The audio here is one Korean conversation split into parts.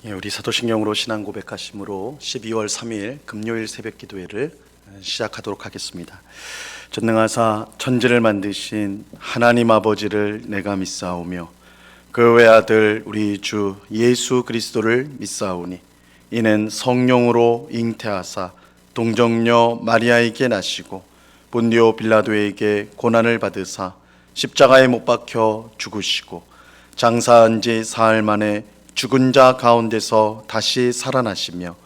우리 사도신경으로 신앙 고백하심으로 12월 3일 금요일 새벽 기도회를 시작하도록 하겠습니다. 전능하사 천지를 만드신 하나님 아버지를 내가 믿사오며 그 외아들 우리 주 예수 그리스도를 믿사오니 이는 성령으로 잉태하사 동정녀 마리아에게 나시고 본디오 빌라도에게 고난을 받으사 십자가에 못 박혀 죽으시고 장사한 지 사흘 만에 죽은 자 가운데서 다시 살아나시며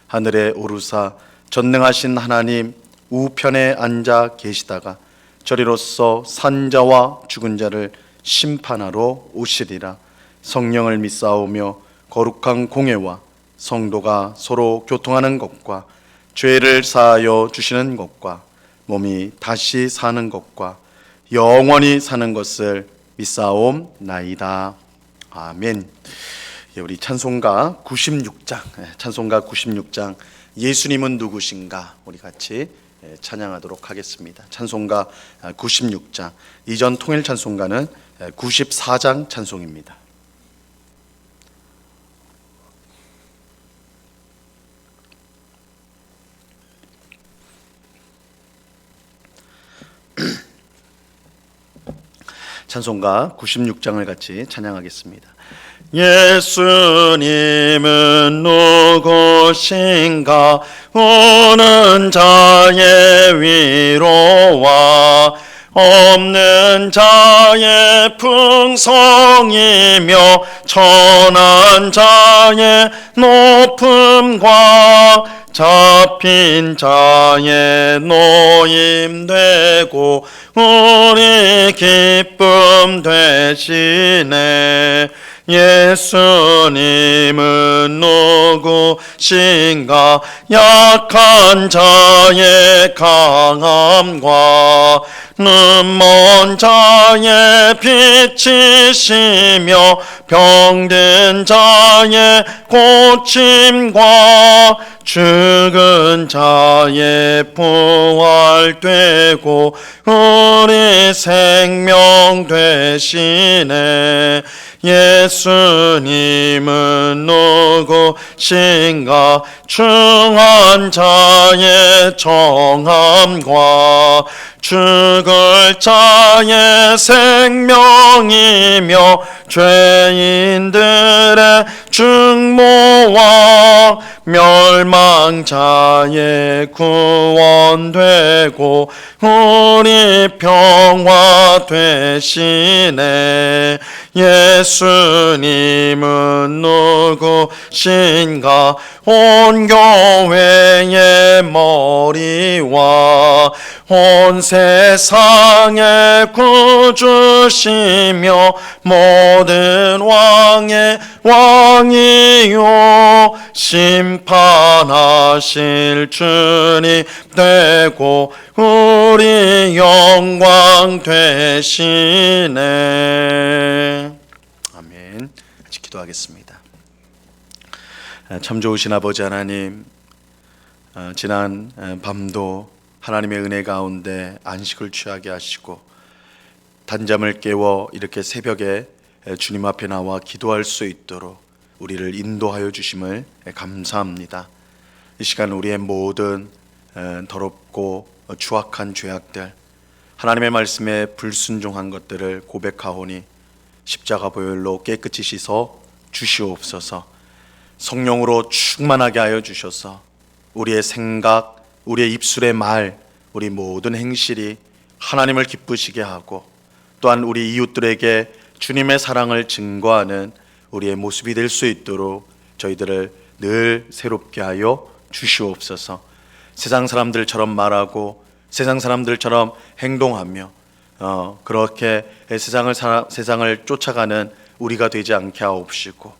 하늘에 오르사 전능하신 하나님 우편에 앉아 계시다가 저리로서 산 자와 죽은 자를 심판하러 오시리라. 성령을 믿사오며 거룩한 공회와 성도가 서로 교통하는 것과 죄를 사하여 주시는 것과 몸이 다시 사는 것과 영원히 사는 것을 믿사옵나이다. 아멘. 우리 찬송가 96장 예수님은 누구신가 우리 같이 찬양하도록 하겠습니다. 찬송가 96장, 이전 통일 찬송가는 94장 찬송입니다. 찬송가 96장을 같이 찬양하겠습니다. 예수님은 누구신가 우는 자의 위로와 없는 자의 풍성이며 천한 자의 높음과 잡힌 자의 노임되고 우리 기쁨 되시네. 예수님은 누구신가 약한 자의 강함과 눈먼 자의 빛이시며 병든 자의 고침과 죽은 자의 부활되고 우리 생명 되시네. 예수님은 누구신가 중한 자의 정함과 죽을 자의 생명이며 죄인들의 중모와 멸망자의 구원되고 우리 평화 되시네. 예수님은 누구신가 온 교회의 머리와 온 세상의 구주시며 모든 왕의 왕이요 심판하실 주님 되고 우리 영광 되시네. 아멘. 같이 기도하겠습니다. 참 좋으신 아버지 하나님, 지난 밤도 하나님의 은혜 가운데 안식을 취하게 하시고 단잠을 깨워 이렇게 새벽에 주님 앞에 나와 기도할 수 있도록 우리를 인도하여 주심을 감사합니다. 이 시간 우리의 모든 더럽고 추악한 죄악들, 하나님의 말씀에 불순종한 것들을 고백하오니 십자가 보혈로 깨끗이 씻어 주시옵소서. 성령으로 충만하게 하여 주셔서 우리의 생각, 우리의 입술의 말, 우리 모든 행실이 하나님을 기쁘시게 하고 또한 우리 이웃들에게 주님의 사랑을 증거하는 우리의 모습이 될 수 있도록 저희들을 늘 새롭게 하여 주시옵소서. 세상 사람들처럼 말하고 세상 사람들처럼 행동하며 그렇게 세상을 쫓아가는 우리가 되지 않게 하옵시고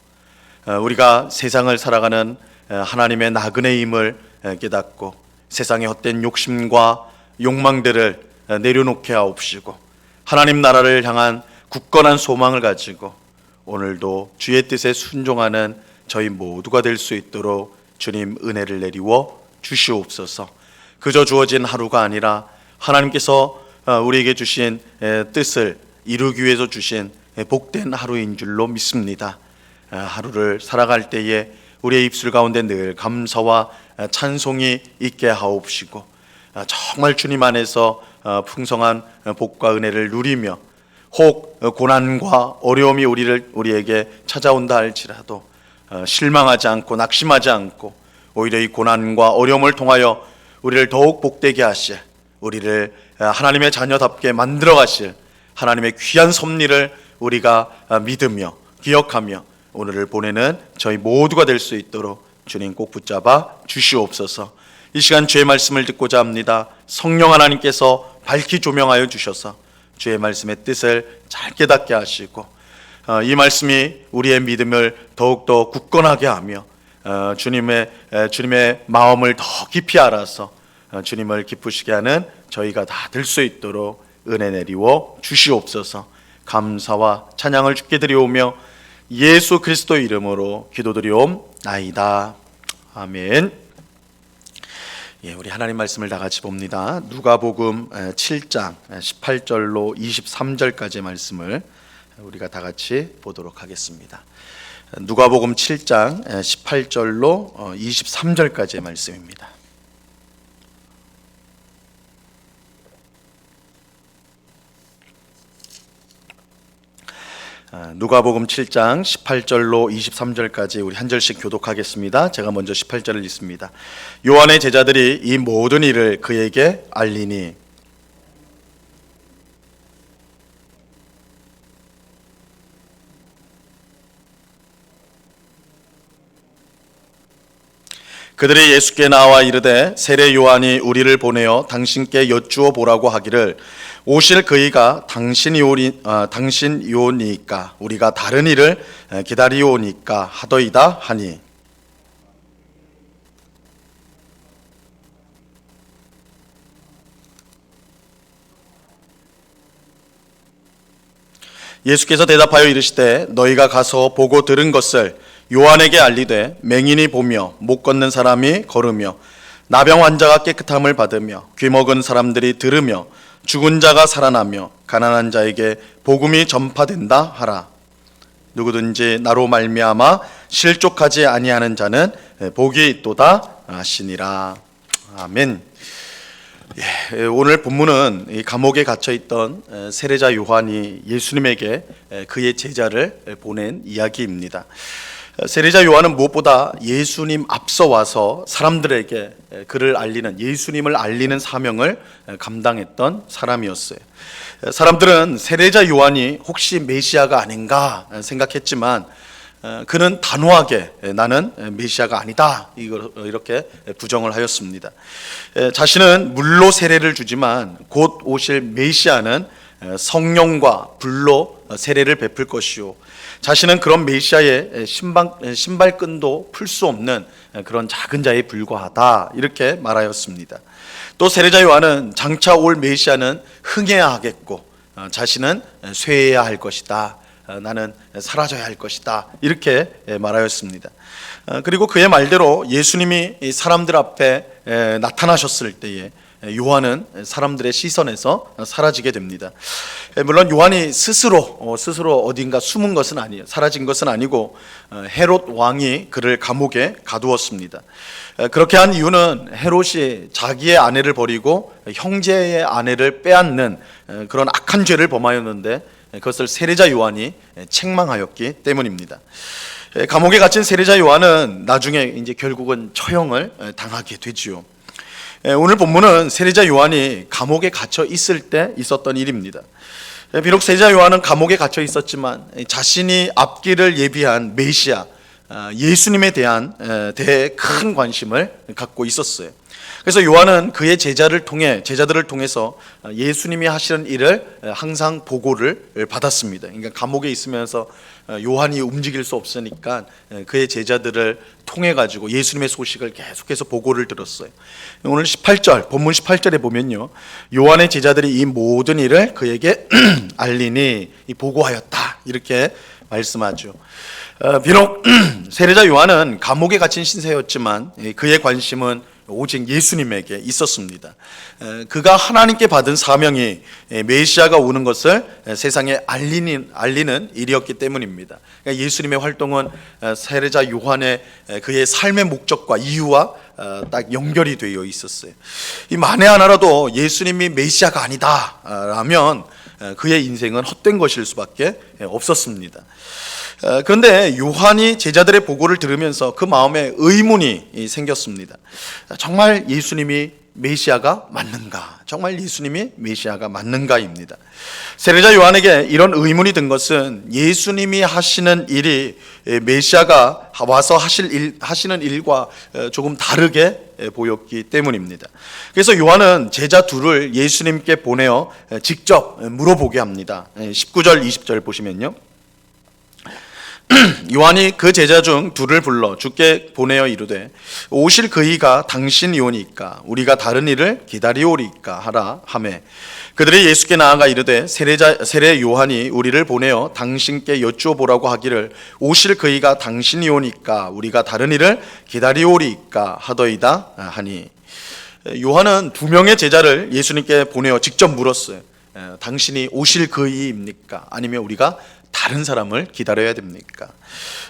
우리가 세상을 살아가는 하나님의 나그네임을 깨닫고 세상의 헛된 욕심과 욕망들을 내려놓게 하옵시고 하나님 나라를 향한 굳건한 소망을 가지고 오늘도 주의 뜻에 순종하는 저희 모두가 될 수 있도록 주님 은혜를 내리워 주시옵소서. 그저 주어진 하루가 아니라 하나님께서 우리에게 주신 뜻을 이루기 위해서 주신 복된 하루인 줄로 믿습니다. 하루를 살아갈 때에 우리의 입술 가운데 늘 감사와 찬송이 있게 하옵시고, 정말 주님 안에서 풍성한 복과 은혜를 누리며 혹 고난과 어려움이 우리에게 찾아온다 할지라도 실망하지 않고 낙심하지 않고, 오히려 이 고난과 어려움을 통하여 우리를 더욱 복되게 하실, 우리를 하나님의 자녀답게 만들어 가실 하나님의 귀한 섭리를 우리가 믿으며 기억하며 오늘을 보내는 저희 모두가 될 수 있도록 주님 꼭 붙잡아 주시옵소서. 이 시간 주의 말씀을 듣고자 합니다. 성령 하나님께서 밝히 조명하여 주셔서 주의 말씀의 뜻을 잘 깨닫게 하시고, 이 말씀이 우리의 믿음을 더욱더 굳건하게 하며 주님의 마음을 더 깊이 알아서 주님을 기쁘시게 하는 저희가 다 될 수 있도록 은혜 내리워 주시옵소서. 감사와 찬양을 주께 드리오며 예수 그리스도 이름으로 기도드리옵나이다. 아멘. 우리 하나님 말씀을 다 같이 봅니다. 누가복음 7장 18절로 23절까지의 말씀을 우리가 다 같이 보도록 하겠습니다. 누가복음 7장 18절로 23절까지의 말씀입니다. 누가복음 7장 18절로 23절까지 우리 한 절씩 교독하겠습니다. 제가 먼저 18절을 읽습니다. 요한의 제자들이 이 모든 일을 그에게 알리니 그들이 예수께 나와 이르되 세례 요한이 우리를 보내어 당신께 여쭈어 보라고 하기를 오실 그이가 당신이오니까 우리가 다른 일을 기다리오니까 하더이다 하니, 예수께서 대답하여 이르시되 너희가 가서 보고 들은 것을 요한에게 알리되 맹인이 보며 못 걷는 사람이 걸으며 나병 환자가 깨끗함을 받으며 귀먹은 사람들이 들으며 죽은 자가 살아나며 가난한 자에게 복음이 전파된다 하라. 누구든지 나로 말미암아 실족하지 아니하는 자는 복이 있도다 하시니라. 아멘. 오늘 본문은 이 감옥에 갇혀 있던 세례자 요한이 예수님에게 그의 제자를 보낸 이야기입니다. 세례자 요한은 무엇보다 예수님 앞서 와서 사람들에게 그를 알리는, 예수님을 알리는 사명을 감당했던 사람이었어요. 사람들은 세례자 요한이 혹시 메시아가 아닌가 생각했지만 그는 단호하게 나는 메시아가 아니다 이렇게 부정을 하였습니다. 자신은 물로 세례를 주지만 곧 오실 메시아는 성령과 불로 세례를 베풀 것이요, 자신은 그런 메시아의 신발끈도 풀 수 없는 그런 작은 자에 불과하다 이렇게 말하였습니다. 또 세례자 요한은 장차 올 메시아는 흥해야 하겠고 자신은 쇠해야 할 것이다, 나는 사라져야 할 것이다 이렇게 말하였습니다. 그리고 그의 말대로 예수님이 사람들 앞에 나타나셨을 때에 요한은 사람들의 시선에서 사라지게 됩니다. 물론 요한이 스스로 어딘가 숨은 것은 아니에요. 사라진 것은 아니고 헤롯 왕이 그를 감옥에 가두었습니다. 그렇게 한 이유는 헤롯이 자기의 아내를 버리고 형제의 아내를 빼앗는 그런 악한 죄를 범하였는데 그것을 세례자 요한이 책망하였기 때문입니다. 감옥에 갇힌 세례자 요한은 나중에 이제 결국은 처형을 당하게 되지요. 오늘 본문은 세례자 요한이 감옥에 갇혀 있을 때 있었던 일입니다. 비록 세례자 요한은 감옥에 갇혀 있었지만 자신이 앞길을 예비한 메시아 예수님에 대한 큰 관심을 갖고 있었어요. 그래서 요한은 그의 제자들을 통해서 예수님이 하시는 일을 항상 보고를 받았습니다. 그러니까 감옥에 있으면서 요한이 움직일 수 없으니까 그의 제자들을 통해 가지고 예수님의 소식을 계속해서 보고를 들었어요. 오늘 18절, 본문 18절에 보면요, 요한의 제자들이 이 모든 일을 그에게 알리니 보고하였다 이렇게 말씀하죠. 비록 세례자 요한은 감옥에 갇힌 신세였지만 그의 관심은 오직 예수님에게 있었습니다. 그가 하나님께 받은 사명이 메시아가 오는 것을 세상에 알리는 일이었기 때문입니다. 그러니까 예수님의 활동은 세례자 요한의 그의 삶의 목적과 이유와 딱 연결이 되어 있었어요. 이 만에 하나라도 예수님이 메시아가 아니다라면 그의 인생은 헛된 것일 수밖에 없었습니다. 그런데 요한이 제자들의 보고를 들으면서 그 마음에 의문이 생겼습니다. 정말 예수님이 메시아가 맞는가? 정말 예수님이 메시아가 맞는가입니다. 세례자 요한에게 이런 의문이 든 것은 예수님이 하시는 일이 메시아가 와서 하시는 일과 조금 다르게 보였기 때문입니다. 그래서 요한은 제자 둘을 예수님께 보내어 직접 물어보게 합니다. 19절 20절 보시면요, 요한이 그 제자 중 둘을 불러 주께 보내어 이르되 오실 그이가 당신이오니까 우리가 다른 일을 기다리오리까 하라 하매 그들이 예수께 나아가 이르되 세례 요한이 우리를 보내어 당신께 여쭈어보라고 하기를 오실 그이가 당신이오니까 우리가 다른 일을 기다리오리까 하더이다 하니, 요한은 두 명의 제자를 예수님께 보내어 직접 물었어요. 당신이 오실 그이입니까? 아니면 우리가 다른 사람을 기다려야 됩니까?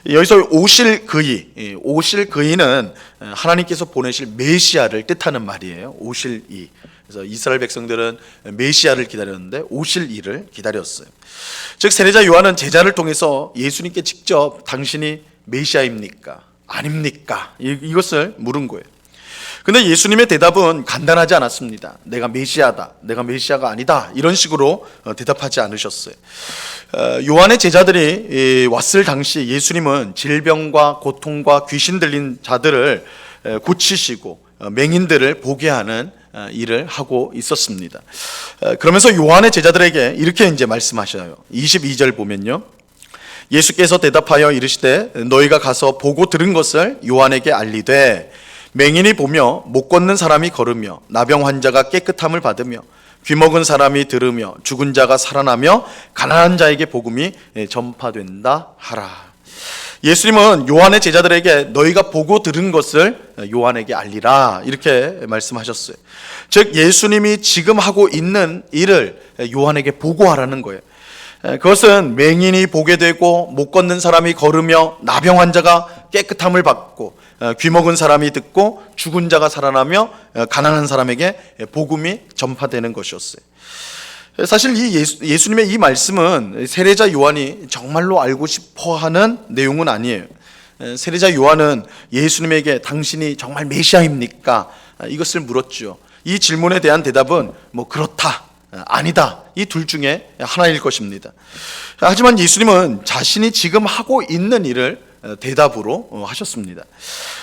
여기서 오실 그이는 하나님께서 보내실 메시아를 뜻하는 말이에요. 오실 이. 그래서 이스라엘 백성들은 메시아를 기다렸는데 오실 이를 기다렸어요. 즉 세례자 요한은 제자를 통해서 예수님께 직접 당신이 메시아입니까? 아닙니까? 이것을 물은 거예요. 근데 예수님의 대답은 간단하지 않았습니다. 내가 메시아다, 내가 메시아가 아니다, 이런 식으로 대답하지 않으셨어요. 요한의 제자들이 왔을 당시 예수님은 질병과 고통과 귀신 들린 자들을 고치시고 맹인들을 보게 하는 일을 하고 있었습니다. 그러면서 요한의 제자들에게 이렇게 이제 말씀하셔요. 22절 보면요, 예수께서 대답하여 이르시되 너희가 가서 보고 들은 것을 요한에게 알리되 맹인이 보며 못 걷는 사람이 걸으며 나병 환자가 깨끗함을 받으며 귀먹은 사람이 들으며 죽은 자가 살아나며 가난한 자에게 복음이 전파된다 하라. 예수님은 요한의 제자들에게 너희가 보고 들은 것을 요한에게 알리라, 이렇게 말씀하셨어요. 즉 예수님이 지금 하고 있는 일을 요한에게 보고하라는 거예요. 그것은 맹인이 보게 되고 못 걷는 사람이 걸으며 나병 환자가 깨끗함을 받고 귀먹은 사람이 듣고 죽은 자가 살아나며 가난한 사람에게 복음이 전파되는 것이었어요. 사실 이 예수님의 이 말씀은 세례자 요한이 정말로 알고 싶어하는 내용은 아니에요. 세례자 요한은 예수님에게 당신이 정말 메시아입니까? 이것을 물었죠. 이 질문에 대한 대답은 뭐 그렇다, 아니다, 이 둘 중에 하나일 것입니다. 하지만 예수님은 자신이 지금 하고 있는 일을 대답으로 하셨습니다.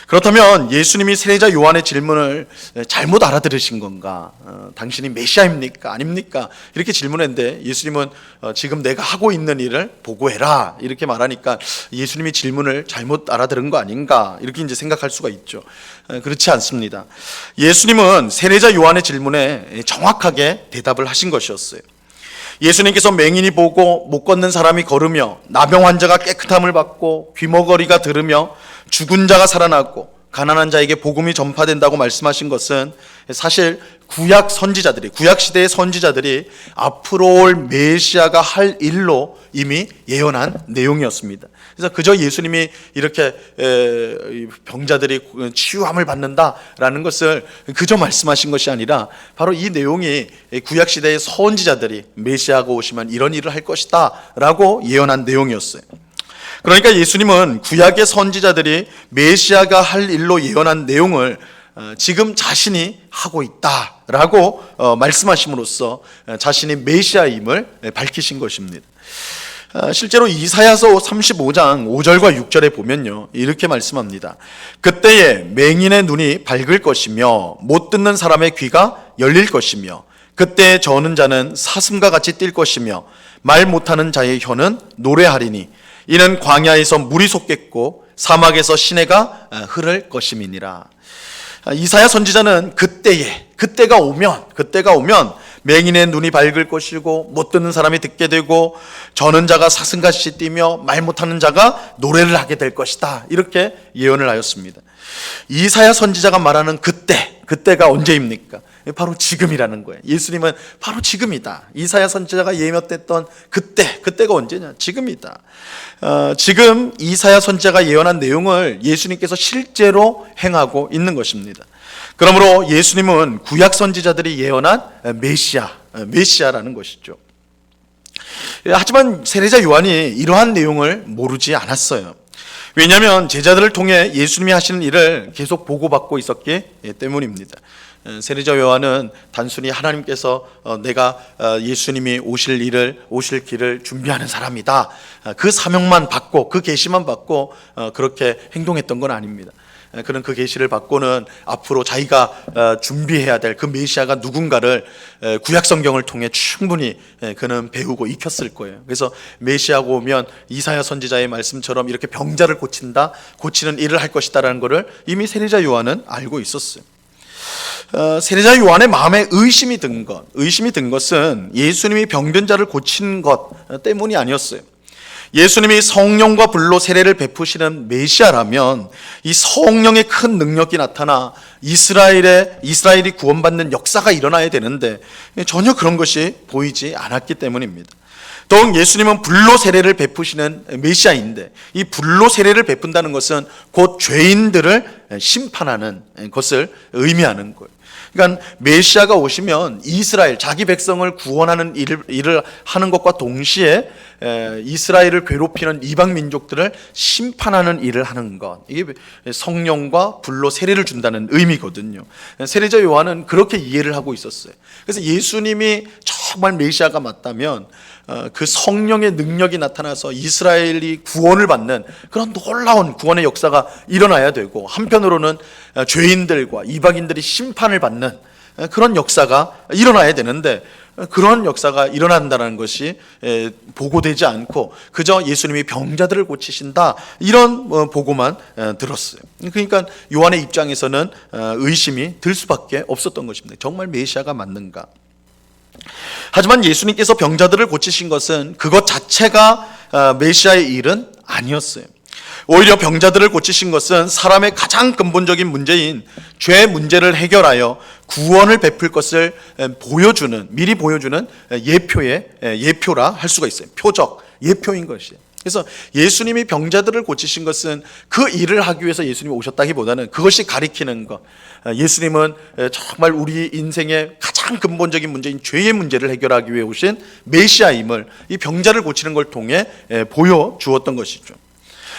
그렇다면 예수님이 세례자 요한의 질문을 잘못 알아들으신 건가? 당신이 메시아입니까? 아닙니까? 이렇게 질문했는데 예수님은 지금 내가 하고 있는 일을 보고해라, 이렇게 말하니까 예수님이 질문을 잘못 알아들은 거 아닌가, 이렇게 이제 생각할 수가 있죠. 그렇지 않습니다. 예수님은 세례자 요한의 질문에 정확하게 대답을 하신 것이었어요. 예수님께서 맹인이 보고 못 걷는 사람이 걸으며 나병 환자가 깨끗함을 받고 귀머거리가 들으며 죽은 자가 살아나고 가난한 자에게 복음이 전파된다고 말씀하신 것은 사실 구약 시대의 선지자들이 앞으로 올 메시아가 할 일로 이미 예언한 내용이었습니다. 그래서 그저 예수님이 이렇게 병자들이 치유함을 받는다라는 것을 그저 말씀하신 것이 아니라 바로 이 내용이 구약 시대의 선지자들이 메시아가 오시면 이런 일을 할 것이다 라고 예언한 내용이었어요. 그러니까 예수님은 구약의 선지자들이 메시아가 할 일로 예언한 내용을 지금 자신이 하고 있다라고 말씀하심으로써 자신이 메시아임을 밝히신 것입니다. 실제로 이사야서 35장 5절과 6절에 보면요, 이렇게 말씀합니다. 그때에 맹인의 눈이 밝을 것이며 못 듣는 사람의 귀가 열릴 것이며 그때에 저는 자는 사슴과 같이 뛸 것이며 말 못하는 자의 혀는 노래하리니 이는 광야에서 물이 솟겠고 사막에서 시내가 흐를 것임이니라. 이사야 선지자는 그때가 오면 맹인의 눈이 밝을 것이고 못 듣는 사람이 듣게 되고 저는 자가 사슴같이 뛰며 말 못하는 자가 노래를 하게 될 것이다. 이렇게 예언을 하였습니다. 이사야 선지자가 말하는 그때가 언제입니까? 바로 지금이라는 거예요. 예수님은 바로 지금이다. 이사야 선지자가 예언했던 그때가 언제냐? 지금이다. 지금 이사야 선지자가 예언한 내용을 예수님께서 실제로 행하고 있는 것입니다. 그러므로 예수님은 구약 선지자들이 예언한 메시아라는 것이죠. 하지만 세례자 요한이 이러한 내용을 모르지 않았어요. 왜냐하면 제자들을 통해 예수님이 하시는 일을 계속 보고받고 있었기 때문입니다. 세례자 요한은 단순히 하나님께서 내가 예수님이 오실 길을 준비하는 사람이다, 그 사명만 받고 그 계시만 받고 그렇게 행동했던 건 아닙니다. 그는 그 계시를 받고는 앞으로 자기가 준비해야 될 그 메시아가 누군가를 구약 성경을 통해 충분히 그는 배우고 익혔을 거예요. 그래서 메시아가 오면 이사야 선지자의 말씀처럼 이렇게 병자를 고치는 일을 할 것이다라는 것을 이미 세례자 요한은 알고 있었어요. 세례자 요한의 마음에 의심이 든 것은 예수님이 병든 자를 고친 것 때문이 아니었어요. 예수님이 성령과 불로 세례를 베푸시는 메시아라면 이 성령의 큰 능력이 나타나 이스라엘이 구원받는 역사가 일어나야 되는데 전혀 그런 것이 보이지 않았기 때문입니다. 더욱 예수님은 불로 세례를 베푸시는 메시아인데 이 불로 세례를 베푼다는 것은 곧 죄인들을 심판하는 것을 의미하는 거예요. 그러니까 메시아가 오시면 이스라엘, 자기 백성을 구원하는 일을 하는 것과 동시에 이스라엘을 괴롭히는 이방 민족들을 심판하는 일을 하는 것, 이게 성령과 불로 세례를 준다는 의미거든요. 세례자 요한은 그렇게 이해를 하고 있었어요. 그래서 예수님이 정말 메시아가 맞다면 그 성령의 능력이 나타나서 이스라엘이 구원을 받는 그런 놀라운 구원의 역사가 일어나야 되고, 한편으로는 죄인들과 이방인들이 심판을 받는 그런 역사가 일어나야 되는데, 그런 역사가 일어난다는 것이 보고되지 않고 그저 예수님이 병자들을 고치신다, 이런 보고만 들었어요. 그러니까 요한의 입장에서는 의심이 들 수밖에 없었던 것입니다. 정말 메시아가 맞는가? 하지만 예수님께서 병자들을 고치신 것은 그것 자체가 메시아의 일은 아니었어요. 오히려 병자들을 고치신 것은 사람의 가장 근본적인 문제인 죄 문제를 해결하여 구원을 베풀 것을 미리 보여주는 예표라 할 수가 있어요. 표적, 예표인 것이에요. 그래서 예수님이 병자들을 고치신 것은 그 일을 하기 위해서 예수님이 오셨다기보다는 그것이 가리키는 것, 예수님은 정말 우리 인생의 가장 근본적인 문제인 죄의 문제를 해결하기 위해 오신 메시아임을 이 병자를 고치는 걸 통해 보여주었던 것이죠.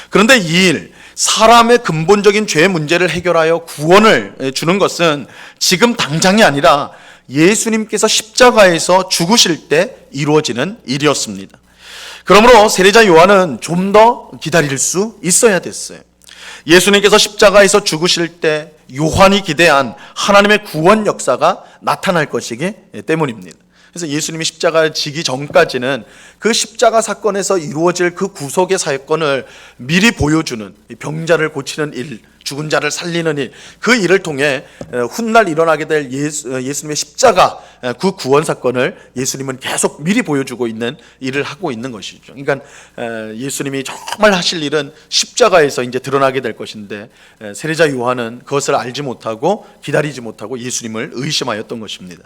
그런데 이 일, 사람의 근본적인 죄의 문제를 해결하여 구원을 주는 것은 지금 당장이 아니라 예수님께서 십자가에서 죽으실 때 이루어지는 일이었습니다. 그러므로 세례자 요한은 좀 더 기다릴 수 있어야 됐어요. 예수님께서 십자가에서 죽으실 때 요한이 기대한 하나님의 구원 역사가 나타날 것이기 때문입니다. 그래서 예수님이 십자가에 지기 전까지는 그 십자가 사건에서 이루어질 그 구속의 사건을 미리 보여주는 병자를 고치는 일, 죽은 자를 살리는 일, 그 일을 통해 훗날 일어나게 될 예수님의 십자가 그 구원 사건을 예수님은 계속 미리 보여주고 있는 일을 하고 있는 것이죠. 그러니까 예수님이 정말 하실 일은 십자가에서 이제 드러나게 될 것인데, 세례자 요한은 그것을 알지 못하고 기다리지 못하고 예수님을 의심하였던 것입니다.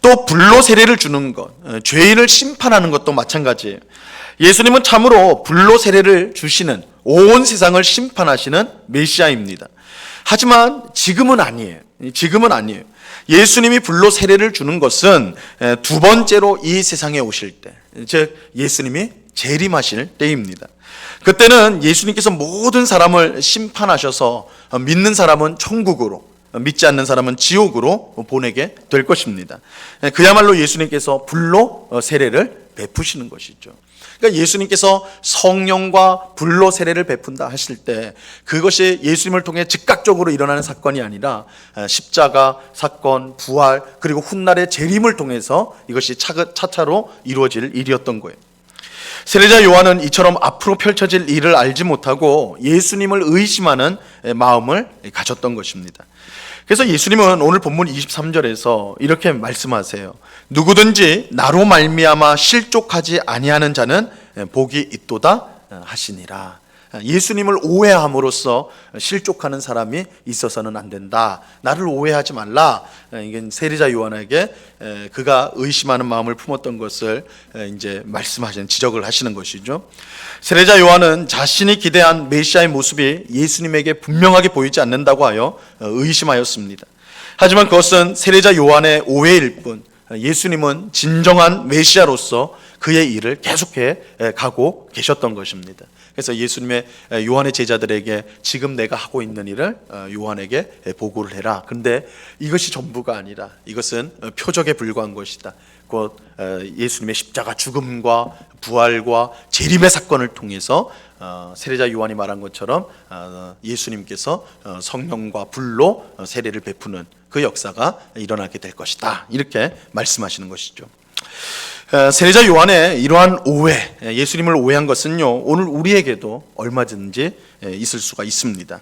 또 불로 세례를 주는 것, 죄인을 심판하는 것도 마찬가지예요. 예수님은 참으로 불로 세례를 주시는, 온 세상을 심판하시는 메시아입니다. 하지만 지금은 아니에요. 예수님이 불로 세례를 주는 것은 두 번째로 이 세상에 오실 때, 즉 예수님이 재림하실 때입니다. 그때는 예수님께서 모든 사람을 심판하셔서 믿는 사람은 천국으로, 믿지 않는 사람은 지옥으로 보내게 될 것입니다. 그야말로 예수님께서 불로 세례를 베푸시는 것이죠. 그러니까 예수님께서 성령과 불로 세례를 베푼다 하실 때 그것이 예수님을 통해 즉각적으로 일어나는 사건이 아니라 십자가 사건, 부활, 그리고 훗날의 재림을 통해서 이것이 차차로 이루어질 일이었던 거예요. 세례자 요한은 이처럼 앞으로 펼쳐질 일을 알지 못하고 예수님을 의심하는 마음을 가졌던 것입니다. 그래서 예수님은 오늘 본문 23절에서 이렇게 말씀하세요. 누구든지 나로 말미암아 실족하지 아니하는 자는 복이 있도다 하시니라. 예수님을 오해함으로써 실족하는 사람이 있어서는 안 된다. 나를 오해하지 말라. 이게 세례자 요한에게 그가 의심하는 마음을 품었던 것을 이제 말씀하시는, 지적을 하시는 것이죠. 세례자 요한은 자신이 기대한 메시아의 모습이 예수님에게 분명하게 보이지 않는다고 하여 의심하였습니다. 하지만 그것은 세례자 요한의 오해일 뿐, 예수님은 진정한 메시아로서 그의 일을 계속해 가고 계셨던 것입니다. 그래서 예수님의 요한의 제자들에게 지금 내가 하고 있는 일을 요한에게 보고를 해라. 근데 이것이 전부가 아니라 이것은 표적에 불과한 것이다. 곧 예수님의 십자가 죽음과 부활과 재림의 사건을 통해서 세례자 요한이 말한 것처럼 예수님께서 성령과 불로 세례를 베푸는 그 역사가 일어나게 될 것이다. 이렇게 말씀하시는 것이죠. 세례자 요한의 이러한 오해, 예수님을 오해한 것은요, 오늘 우리에게도 얼마든지 있을 수가 있습니다.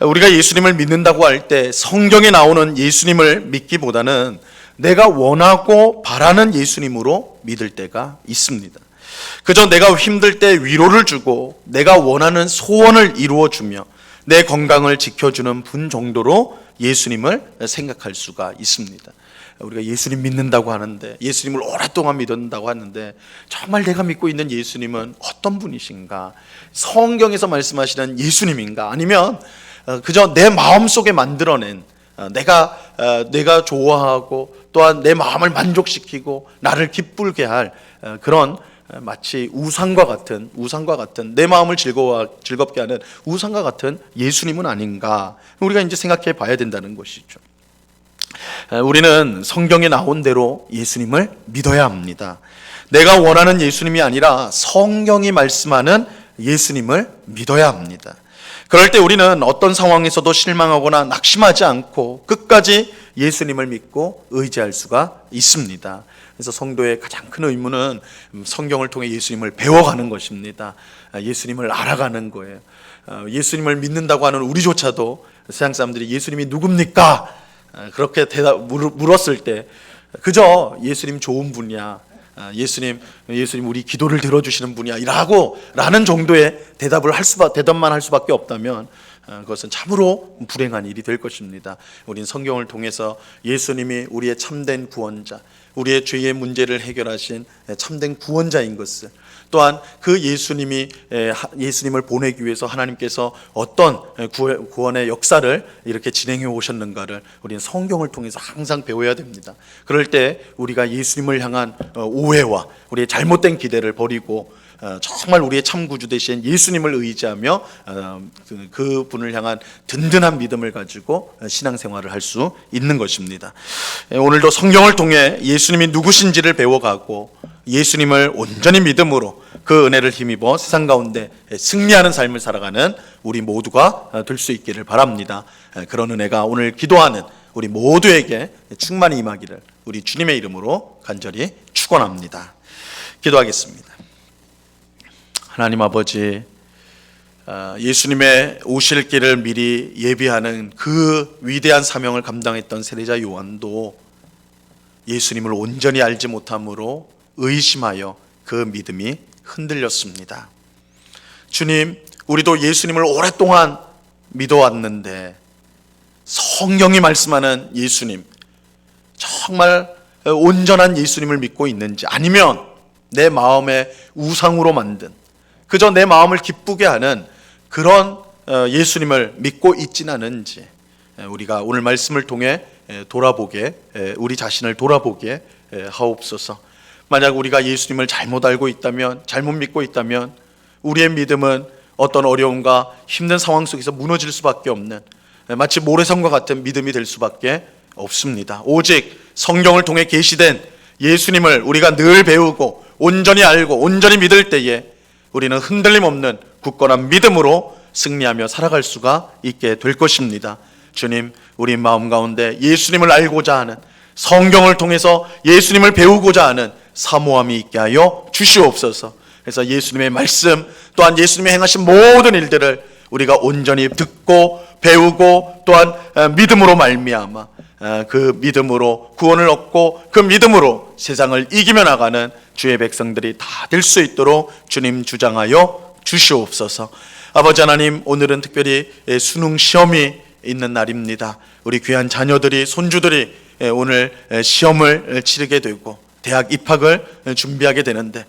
우리가 예수님을 믿는다고 할 때 성경에 나오는 예수님을 믿기보다는 내가 원하고 바라는 예수님으로 믿을 때가 있습니다. 그저 내가 힘들 때 위로를 주고 내가 원하는 소원을 이루어주며 내 건강을 지켜주는 분 정도로 예수님을 생각할 수가 있습니다. 우리가 예수님 믿는다고 하는데, 예수님을 오랫동안 믿는다고 하는데, 정말 내가 믿고 있는 예수님은 어떤 분이신가? 성경에서 말씀하시는 예수님인가? 아니면 그저 내 마음속에 만들어낸 내가 좋아하고 또한 내 마음을 만족시키고 나를 기쁘게 할 그런 마치 우상과 같은 내 마음을 즐겁게 하는 우상과 같은 예수님은 아닌가? 우리가 이제 생각해 봐야 된다는 것이죠. 우리는 성경에 나온 대로 예수님을 믿어야 합니다. 내가 원하는 예수님이 아니라 성경이 말씀하는 예수님을 믿어야 합니다. 그럴 때 우리는 어떤 상황에서도 실망하거나 낙심하지 않고 끝까지 예수님을 믿고 의지할 수가 있습니다. 그래서 성도의 가장 큰 의무는 성경을 통해 예수님을 배워가는 것입니다. 예수님을 알아가는 거예요. 예수님을 믿는다고 하는 우리조차도 세상 사람들이 예수님이 누굽니까? 그렇게 물었을 때 그저 예수님 좋은 분이야, 예수님 우리 기도를 들어주시는 분이야 라는 정도의 대답만 할 수밖에 없다면 그것은 참으로 불행한 일이 될 것입니다. 우린 성경을 통해서 예수님이 우리의 참된 구원자, 우리의 죄의 문제를 해결하신 참된 구원자인 것을, 또한 그 예수님을 보내기 위해서 하나님께서 어떤 구원의 역사를 이렇게 진행해 오셨는가를 우리는 성경을 통해서 항상 배워야 됩니다. 그럴 때 우리가 예수님을 향한 오해와 우리의 잘못된 기대를 버리고 정말 우리의 참 구주 되신 예수님을 의지하며 그 분을 향한 든든한 믿음을 가지고 신앙생활을 할 수 있는 것입니다. 오늘도 성경을 통해 예수님이 누구신지를 배워가고 예수님을 온전히 믿음으로 그 은혜를 힘입어 세상 가운데 승리하는 삶을 살아가는 우리 모두가 될 수 있기를 바랍니다. 그런 은혜가 오늘 기도하는 우리 모두에게 충만히 임하기를 우리 주님의 이름으로 간절히 축원합니다. 기도하겠습니다. 하나님 아버지, 예수님의 오실 길을 미리 예비하는 그 위대한 사명을 감당했던 세례자 요한도 예수님을 온전히 알지 못함으로 의심하여 그 믿음이 흔들렸습니다. 주님, 우리도 예수님을 오랫동안 믿어왔는데 성경이 말씀하는 예수님, 정말 온전한 예수님을 믿고 있는지, 아니면 내 마음의 우상으로 만든, 그저 내 마음을 기쁘게 하는 그런 예수님을 믿고 있지는 않은지 우리가 오늘 말씀을 통해 우리 자신을 돌아보게 하옵소서. 만약 우리가 예수님을 잘못 알고 있다면, 잘못 믿고 있다면 우리의 믿음은 어떤 어려움과 힘든 상황 속에서 무너질 수밖에 없는 마치 모래성과 같은 믿음이 될 수밖에 없습니다. 오직 성경을 통해 계시된 예수님을 우리가 늘 배우고 온전히 알고 온전히 믿을 때에 우리는 흔들림 없는 굳건한 믿음으로 승리하며 살아갈 수가 있게 될 것입니다. 주님, 우리 마음 가운데 예수님을 알고자 하는, 성경을 통해서 예수님을 배우고자 하는 사모함이 있게 하여 주시옵소서. 그래서 예수님의 말씀 또한 예수님이 행하신 모든 일들을 우리가 온전히 듣고 배우고 또한 믿음으로 말미암아 그 믿음으로 구원을 얻고 그 믿음으로 세상을 이기며 나가는 주의 백성들이 다 될 수 있도록 주님 주장하여 주시옵소서. 아버지 하나님, 오늘은 특별히 수능 시험이 있는 날입니다. 우리 귀한 자녀들이, 손주들이 오늘 시험을 치르게 되고 대학 입학을 준비하게 되는데,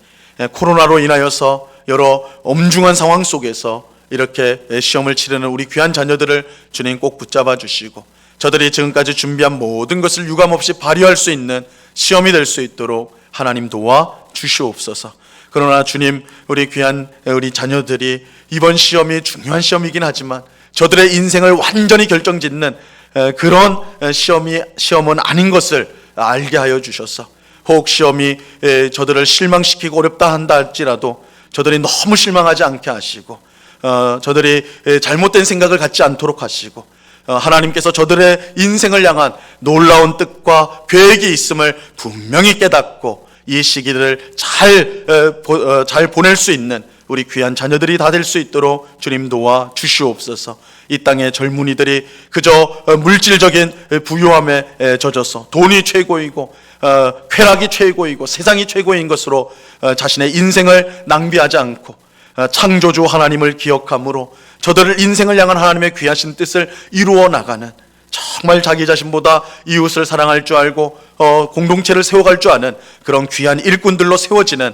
코로나로 인하여서 여러 엄중한 상황 속에서 이렇게 시험을 치르는 우리 귀한 자녀들을 주님 꼭 붙잡아 주시고, 저들이 지금까지 준비한 모든 것을 유감없이 발휘할 수 있는 시험이 될 수 있도록 하나님 도와 주시옵소서. 그러나 주님, 우리 귀한 우리 자녀들이 이번 시험이 중요한 시험이긴 하지만 저들의 인생을 완전히 결정짓는 그런 시험은 아닌 것을 알게 하여 주셔서, 혹 시험이 저들을 실망시키고 어렵다 한다 할지라도 저들이 너무 실망하지 않게 하시고, 저들이 잘못된 생각을 갖지 않도록 하시고, 하나님께서 저들의 인생을 향한 놀라운 뜻과 계획이 있음을 분명히 깨닫고 이 시기를 잘 보낼 수 있는 우리 귀한 자녀들이 다 될 수 있도록 주님 도와 주시옵소서. 이 땅의 젊은이들이 그저 물질적인 부유함에 젖어서 돈이 최고이고 쾌락이 최고이고 세상이 최고인 것으로 자신의 인생을 낭비하지 않고 창조주 하나님을 기억함으로 저들을 인생을 향한 하나님의 귀하신 뜻을 이루어 나가는, 정말 자기 자신보다 이웃을 사랑할 줄 알고 공동체를 세워갈 줄 아는 그런 귀한 일꾼들로 세워지는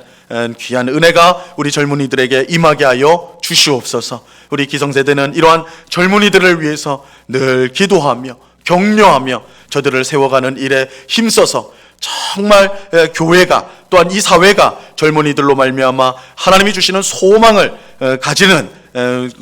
귀한 은혜가 우리 젊은이들에게 임하게 하여 주시옵소서. 우리 기성세대는 이러한 젊은이들을 위해서 늘 기도하며 격려하며 저들을 세워가는 일에 힘써서 정말 교회가 또한 이 사회가 젊은이들로 말미암아 하나님이 주시는 소망을 가지는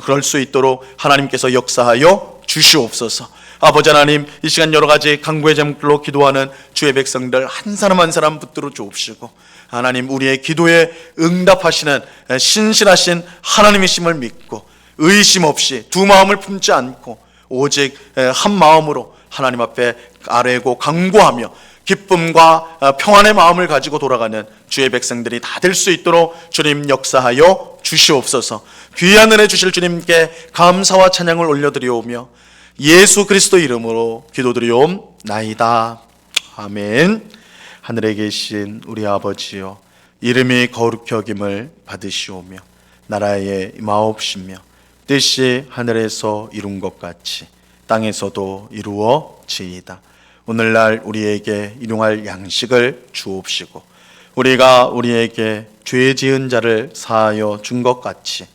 그럴 수 있도록 하나님께서 역사하여 주시옵소서. 아버지 하나님, 이 시간 여러 가지 간구의 제목들로 기도하는 주의 백성들 한 사람 한 사람 붙들어 주옵시고, 하나님, 우리의 기도에 응답하시는 신실하신 하나님이심을 믿고 의심 없이 두 마음을 품지 않고 오직 한 마음으로 하나님 앞에 아뢰고 간구하며 기쁨과 평안의 마음을 가지고 돌아가는 주의 백성들이 다 될 수 있도록 주님 역사하여 주시옵소서. 귀한 은혜 주실 주님께 감사와 찬양을 올려드리오며 예수 그리스도 이름으로 기도드리옵나이다. 아멘. 하늘에 계신 우리 아버지여, 이름이 거룩히 여김을 받으시오며 나라에 임하옵시며 뜻이 하늘에서 이룬 것 같이 땅에서도 이루어지이다. 오늘날 우리에게 일용할 양식을 주옵시고 우리가 우리에게 죄 지은 자를 사하여 준 것 같이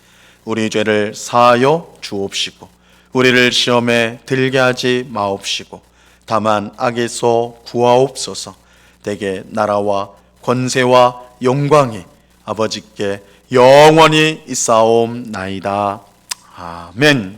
우리 죄를 사하여 주옵시고 우리를 시험에 들게 하지 마옵시고 다만 악에서 구하옵소서. 대개 나라와 권세와 영광이 아버지께 영원히 있사옵나이다. 아멘.